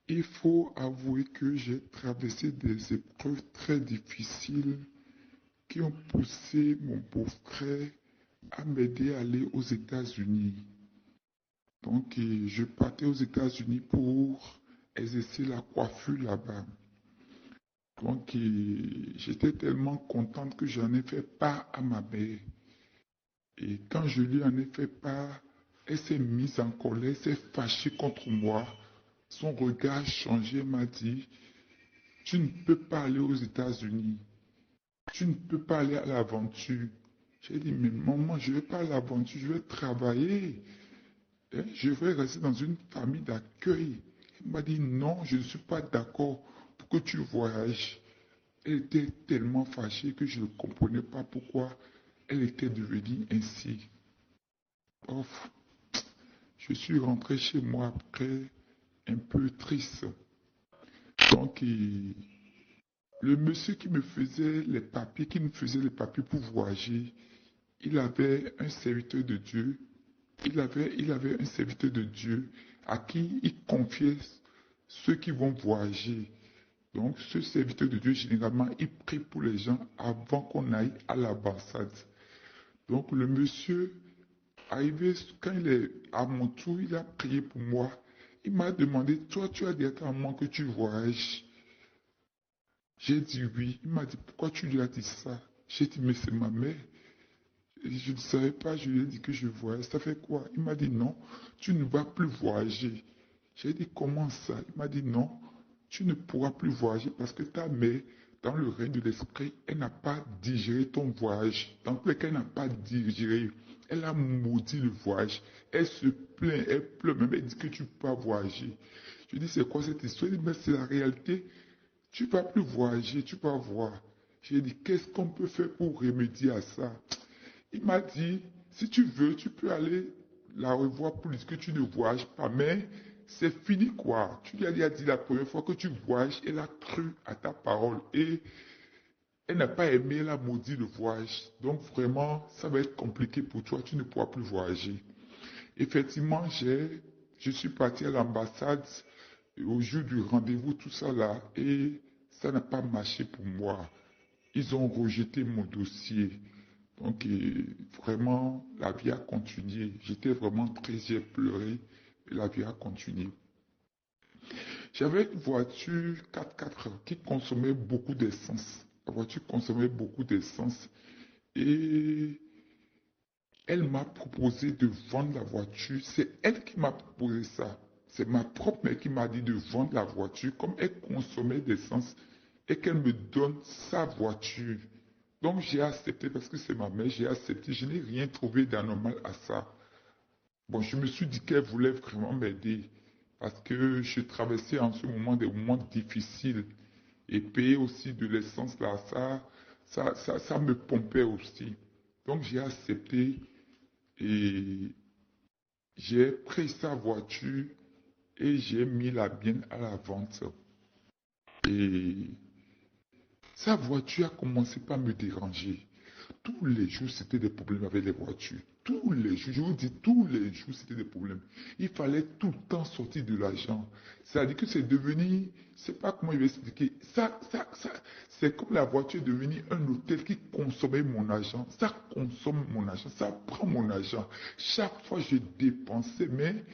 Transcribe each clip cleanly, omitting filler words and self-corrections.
Il faut avouer que j'ai traversé des épreuves très difficiles qui ont poussé mon beau-frère à m'aider à aller aux États-Unis. Donc, je partais aux États-Unis pour exercer la coiffure là-bas. Donc, j'étais tellement contente que j'en ai fait part à ma mère. Et quand je lui en ai fait part, elle s'est mise en colère, s'est fâchée contre moi. Son regard a changé, elle m'a dit, tu ne peux pas aller aux États-Unis. Tu ne peux pas aller à l'aventure. J'ai dit, mais maman, je ne vais pas à l'aventure, je vais travailler. Hein, je vais rester dans une famille d'accueil. Elle m'a dit, non, je ne suis pas d'accord pour que tu voyages. Elle était tellement fâchée que je ne comprenais pas pourquoi elle était devenue ainsi. Ouf, je suis rentré chez moi après un peu triste. Donc, le monsieur qui me faisait les papiers, qui me faisait les papiers pour voyager, il avait un serviteur de Dieu. Il avait un serviteur de Dieu à qui il confiait ceux qui vont voyager. Donc, ce serviteur de Dieu, généralement, il prie pour les gens avant qu'on aille à l'ambassade. Donc, le monsieur, arrivé, quand il est à mon tour, il a prié pour moi. Il m'a demandé, toi, tu as dit à ta maman que tu voyages. J'ai dit oui. Il m'a dit, pourquoi tu lui as dit ça? J'ai dit, mais c'est ma mère. Et je ne savais pas, je lui ai dit que je voyage. Ça fait quoi? Il m'a dit, non, tu ne vas plus voyager. J'ai dit, comment ça? Il m'a dit, non, tu ne pourras plus voyager parce que ta mère, dans le règne de l'esprit, elle n'a pas digéré ton voyage. Dans tous les cas, elle n'a pas digéré. Elle a maudit le voyage. Elle se plaint, elle pleure, même elle dit que tu ne peux pas voyager. Je dis, c'est quoi cette histoire? Il dit, mais c'est la réalité. Tu ne vas plus voyager, tu vas voir. J'ai dit, qu'est-ce qu'on peut faire pour remédier à ça? Il m'a dit, si tu veux, tu peux aller la revoir pour lui dire que tu ne voyages pas, mais c'est fini quoi. Tu lui as dit la première fois que tu voyages, elle a cru à ta parole et elle n'a pas aimé, elle a maudit le voyage. Donc vraiment, ça va être compliqué pour toi, tu ne pourras plus voyager. Effectivement, je suis parti à l'ambassade au jour du rendez-vous, tout ça là, et ça n'a pas marché pour moi. Ils ont rejeté mon dossier. Donc, vraiment, la vie a continué. J'étais vraiment triste, j'ai pleuré, et la vie a continué. J'avais une voiture 4x4 qui consommait beaucoup d'essence. La voiture consommait beaucoup d'essence et elle m'a proposé de vendre la voiture. C'est elle qui m'a proposé ça. C'est ma propre mère qui m'a dit de vendre la voiture comme elle consommait d'essence et qu'elle me donne sa voiture. Donc j'ai accepté parce que c'est ma mère, j'ai accepté. Je n'ai rien trouvé d'anormal à ça. Bon, je me suis dit qu'elle voulait vraiment m'aider parce que je traversais en ce moment des moments difficiles et payer aussi de l'essence là, ça me pompait aussi. Donc j'ai accepté et j'ai pris sa voiture et j'ai mis la mienne à la vente. Et sa voiture a commencé par me déranger. Tous les jours, c'était des problèmes avec les voitures. Tous les jours, je vous dis, tous les jours, c'était des problèmes. Il fallait tout le temps sortir de l'argent. C'est-à-dire que c'est devenu, je ne sais pas comment je vais expliquer. C'est comme la voiture est devenue un hôtel qui consommait mon argent. Ça consomme mon argent, ça prend mon argent. Chaque fois, je dépensais, mais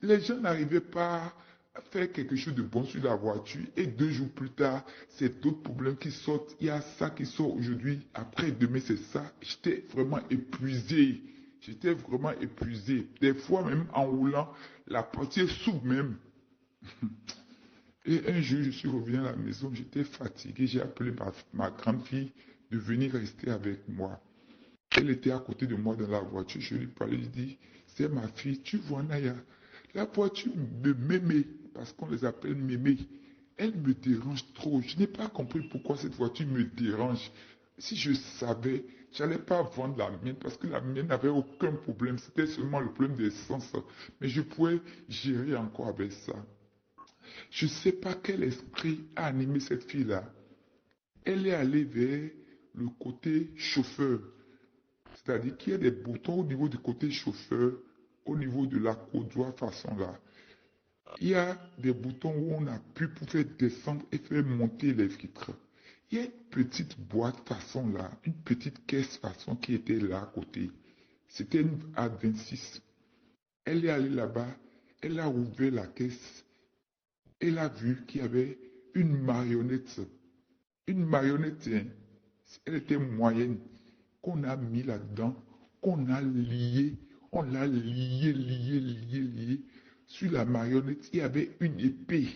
les gens n'arrivaient pas à faire quelque chose de bon sur la voiture et 2 jours plus tard, c'est d'autres problèmes qui sortent. Il y a ça qui sort aujourd'hui, après demain c'est ça. J'étais vraiment épuisé. J'étais vraiment épuisé. Des fois même en roulant, la portière s'ouvre même. Et un jour, je suis revenu à la maison, j'étais fatigué. J'ai appelé ma grande fille de venir rester avec moi. Elle était à côté de moi dans la voiture. Je lui parlais, je dis, c'est ma fille, tu vois Naya. La voiture me mémé, parce qu'on les appelle mémé. Elle me dérange trop. Je n'ai pas compris pourquoi cette voiture me dérange. Si je savais, je n'allais pas vendre la mienne parce que la mienne n'avait aucun problème. C'était seulement le problème d'essence. Mais je pouvais gérer encore avec ça. Je ne sais pas quel esprit a animé cette fille-là. Elle est allée vers le côté chauffeur. C'est-à-dire qu'il y a des boutons au niveau du côté chauffeur, au niveau de la côte droite façon là. Il y a des boutons où on appuie pour faire descendre et faire monter les vitres. Il y a une petite boîte façon là, une petite caisse façon qui était là à côté. C'était une A26. Elle est allée là-bas, elle a ouvert la caisse, elle a vu qu'il y avait une marionnette. Une marionnette, hein, elle était moyenne, qu'on a mis là-dedans, qu'on a lié, on l'a lié. Sur la marionnette, il y avait une épée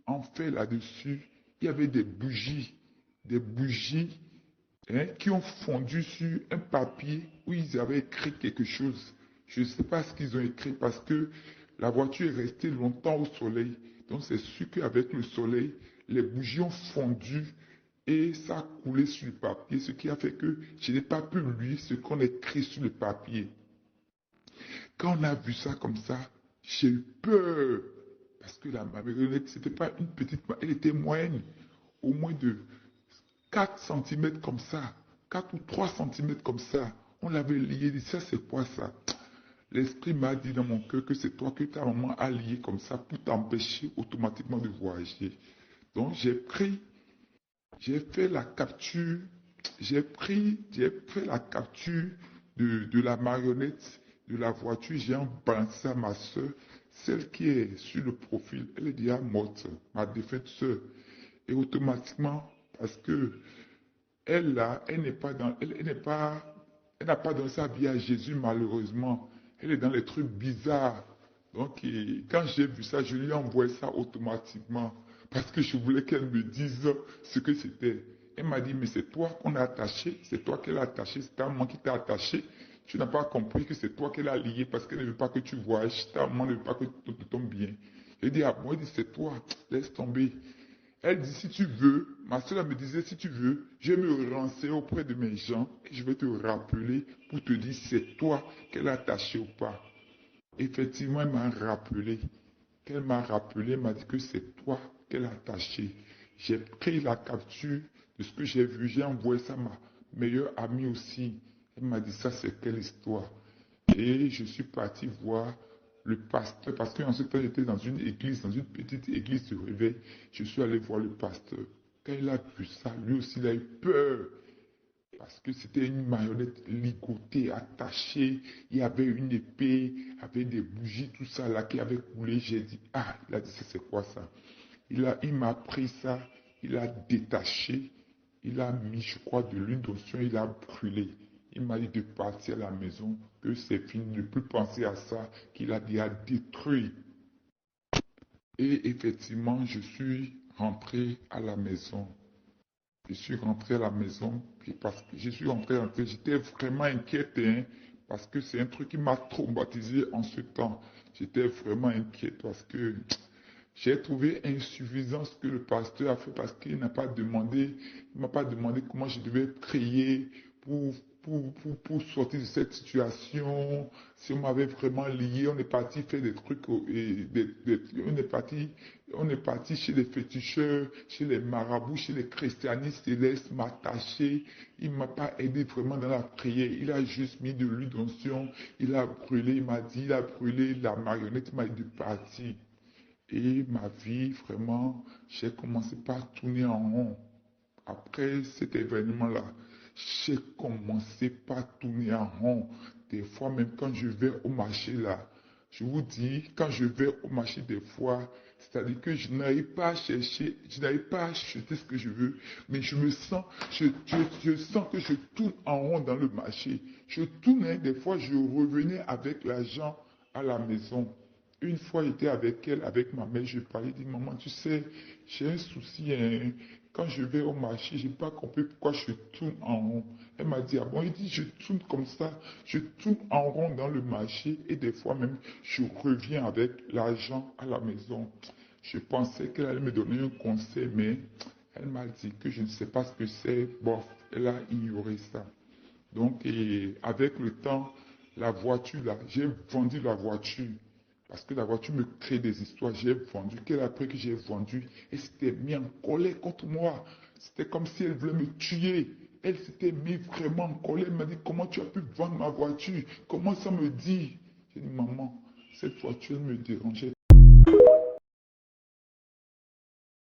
en fait là-dessus. Il y avait des bougies hein, qui ont fondu sur un papier où ils avaient écrit quelque chose. Je ne sais pas ce qu'ils ont écrit parce que la voiture est restée longtemps au soleil. Donc c'est sûr qu'avec le soleil, les bougies ont fondu et ça a coulé sur le papier, ce qui a fait que je n'ai pas pu lire ce qu'on a écrit sur le papier. Quand on a vu ça comme ça, j'ai eu peur. Parce que la marionnette, c'était pas une petite, elle était moyenne, au moins de 4 centimètres comme ça, 4 ou 3 centimètres comme ça. On l'avait lié, dit ça c'est quoi ça? L'esprit m'a dit dans mon cœur que c'est toi que ta maman a lié comme ça pour t'empêcher automatiquement de voyager. Donc j'ai fait la capture, j'ai fait la capture de la marionnette de la voiture, j'ai balancé à ma soeur, celle qui est sur le profil, elle est déjà morte, ma défunte soeur. Et automatiquement, parce que elle là, elle n'est pas dans, elle n'est pas, elle n'a pas donné sa vie à Jésus malheureusement. Elle est dans les trucs bizarres. Donc, quand j'ai vu ça, je lui ai envoyé ça automatiquement parce que je voulais qu'elle me dise ce que c'était. Elle m'a dit, mais c'est toi qu'on a attaché, c'est toi qu'elle a attaché, c'est ta maman qui t'a attaché. Tu n'as pas compris que c'est toi qu'elle a lié parce qu'elle ne veut pas que tu voyages, ta maman ne veut pas que tout te tombe bien. J'ai dit, ah bon, elle dit, c'est toi, laisse tomber. Elle dit, si tu veux, ma soeur me disait, si tu veux, je vais me renseigner auprès de mes gens et je vais te rappeler pour te dire si c'est toi qu'elle a attaché ou pas. Effectivement, elle m'a rappelé. Qu'elle m'a rappelé, elle m'a dit que c'est toi qu'elle a attaché. J'ai pris la capture de ce que j'ai vu, j'ai envoyé ça à ma meilleure amie aussi. Elle m'a dit, ça c'est quelle histoire? Et je suis parti voir le pasteur, parce qu'en ce temps j'étais dans une église, dans une petite église de réveil. Je suis allé voir le pasteur. Quand il a vu ça, lui aussi il a eu peur. Parce que c'était une marionnette ligotée, attachée. Il y avait une épée, avec des bougies, tout ça là qui avait coulé. J'ai dit, ah, il a dit, c'est quoi ça? Il m'a pris ça, il a détaché, il a mis, je crois, de l'huile d'onction, il a brûlé. Il m'a dit de partir à la maison, que c'est fini, ne plus penser à ça, qu'il a déjà détruit. Et effectivement, je suis rentré à la maison. Je suis rentré à la maison, puis parce que je suis rentré, j'étais vraiment inquiète, hein, parce que c'est un truc qui m'a traumatisé en ce temps. J'étais vraiment inquiète parce que j'ai trouvé insuffisant ce que le pasteur a fait parce qu'il n'a pas demandé, il m'a pas demandé comment je devais prier pour, pour sortir de cette situation. Si on m'avait vraiment lié, on est parti faire des trucs, on est parti chez les féticheurs, chez les marabouts, chez les christianistes célestes, m'attacher. Il ne m'a pas aidé vraiment dans la prière. Il a juste mis de l'huile d'onction, il a brûlé, il m'a dit, il a brûlé la marionnette, il m'a dit de partir. Et ma vie, vraiment, j'ai commencé par tourner en rond. Après cet événement-là, j'ai commencé par tourner en rond. Des fois, même quand je vais au marché là, je vous dis, quand je vais au marché des fois, c'est-à-dire que je n'arrive pas à chercher, je n'arrive pas à acheter ce que je veux, mais je me sens, je sens que je tourne en rond dans le marché. Je tournais, des fois, je revenais avec l'argent à la maison. Une fois, j'étais avec elle, avec ma mère, je parlais, je dis, maman, tu sais, j'ai un souci, hein. Quand je vais au marché, je n'ai pas compris pourquoi je tourne en rond. Elle m'a dit, ah bon, il dit, je tourne comme ça, je tourne en rond dans le marché et des fois même, je reviens avec l'argent à la maison. Je pensais qu'elle allait me donner un conseil, mais elle m'a dit que je ne sais pas ce que c'est. Bon, elle a ignoré ça. Donc, et avec le temps, la voiture, là, j'ai vendu la voiture. Parce que la voiture me crée des histoires. J'ai vendu. Quelle après que j'ai vendu, elle s'était mise en colère contre moi. C'était comme si elle voulait me tuer. Elle s'était mise vraiment en colère. Elle m'a dit, comment tu as pu vendre ma voiture? Comment ça me dit? J'ai dit, maman, Cette voiture me dérangeait